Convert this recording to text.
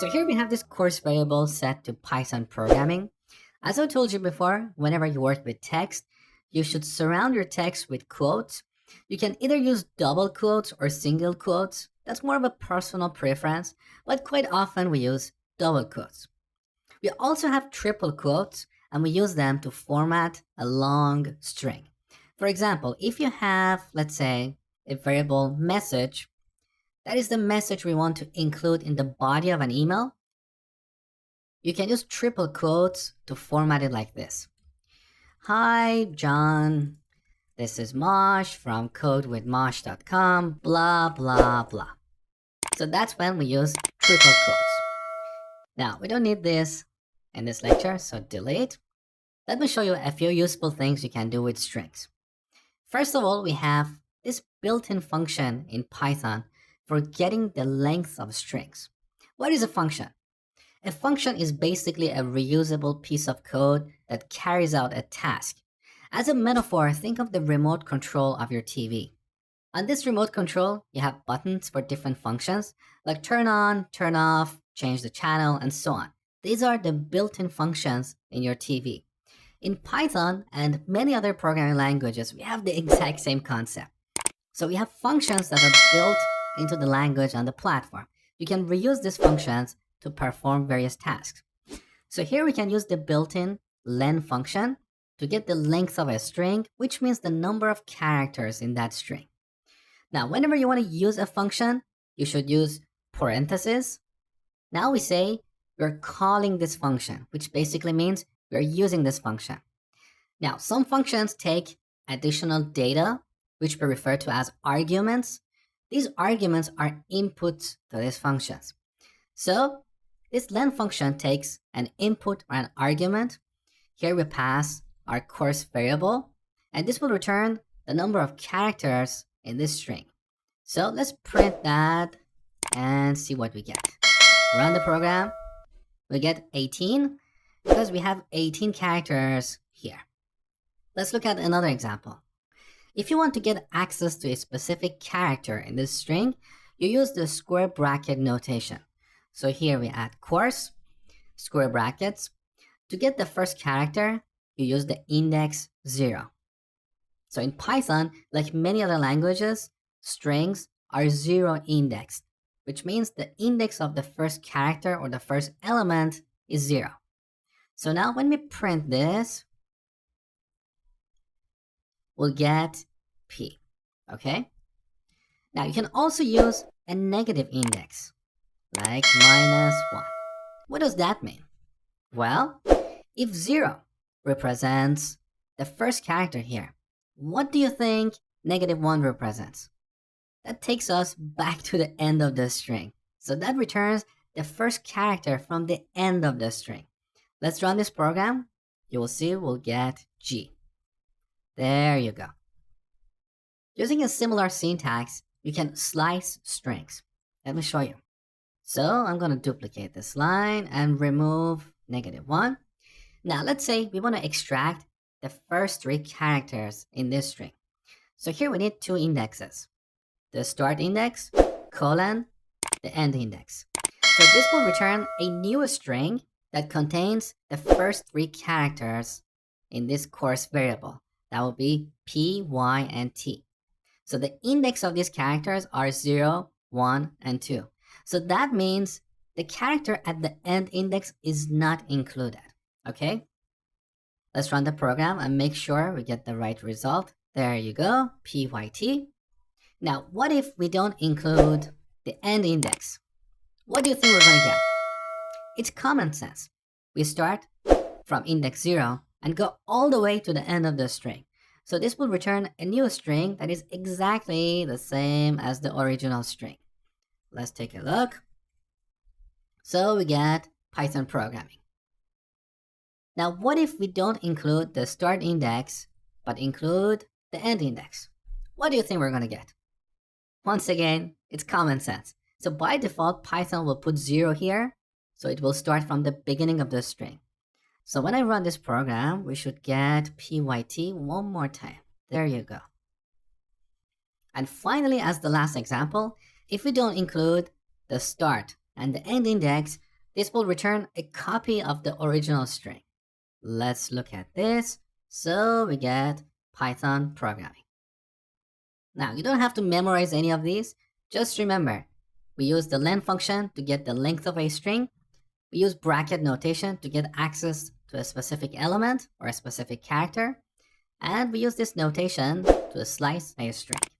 So here we have this course variable set to Python programming. As I told you before, whenever you work with text, you should surround your text with quotes. You can either use double quotes or single quotes. That's more of a personal preference, but quite often we use double quotes. We also have triple quotes, and we use them to format a long string. For example, if you have, let's say, a variable message, that is the message we want to include in the body of an email, you can use triple quotes to format it like this. Hi, John. This is Mosh from codewithmosh.com, blah, blah, blah. So that's when we use triple quotes. Now, we don't need this in this lecture, so delete. Let me show you a few useful things you can do with strings. First of all, we have this built-in function in Python for getting the length of strings. What is a function? A function is basically a reusable piece of code that carries out a task. As a metaphor, think of the remote control of your TV. On this remote control, you have buttons for different functions, like turn on, turn off, change the channel, and so on. These are the built-in functions in your TV. In Python and many other programming languages, we have the exact same concept. So we have functions that are built into the language and the platform. You can reuse these functions to perform various tasks. So here we can use the built-in len function to get the length of a string, which means the number of characters in that string. Now, whenever you want to use a function, you should use parentheses. Now we say we're calling this function, which basically means we're using this function. Now, some functions take additional data, which we refer to as arguments. These arguments are inputs to these functions. So this len function takes an input or an argument. Here we pass our course variable, and this will return the number of characters in this string. So let's print that and see what we get. Run the program. We get 18 because we have 18 characters here. Let's look at another example. If you want to get access to a specific character in this string, you use the square bracket notation. So here we add course, square brackets. To get the first character, you use the index 0. So in Python, like many other languages, strings are 0 indexed, which means the index of the first character or the first element is 0. So now when we print this, we'll get p, okay? Now you can also use a negative index, like -1. What does that mean? Well, if 0 represents the first character here, what do you think -1 represents? That takes us back to the end of the string. So that returns the first character from the end of the string. Let's run this program. You will see we'll get G. There you go. Using a similar syntax, you can slice strings. Let me show you. So I'm going to duplicate this line and remove -1. Now let's say we want to extract the first 3 characters in this string. So here we need 2 indexes. The start index, colon, the end index. So this will return a new string that contains the first 3 characters in this course variable. That will be P, Y, and T. So the index of these characters are 0, 1, and 2. So that means the character at the end index is not included, okay? Let's run the program and make sure we get the right result. There you go, PYT. Now, what if we don't include the end index? What do you think we're going to get? It's common sense. We start from index 0 and go all the way to the end of the string. So this will return a new string that is exactly the same as the original string. Let's take a look. So we get Python programming. Now, what if we don't include the start index, but include the end index? What do you think we're going to get? Once again, it's common sense. So by default, Python will put 0 here, so it will start from the beginning of the string. So when I run this program, we should get PYT one more time. There you go. And finally, as the last example, if we don't include the start and the end index, This will return a copy of the original string. Let's look at this. So we get Python programming. Now, you don't have to memorize any of these. Just remember, we use the len function to get the length of a string. We use bracket notation to get access to a specific element or a specific character. And we use this notation to slice a string.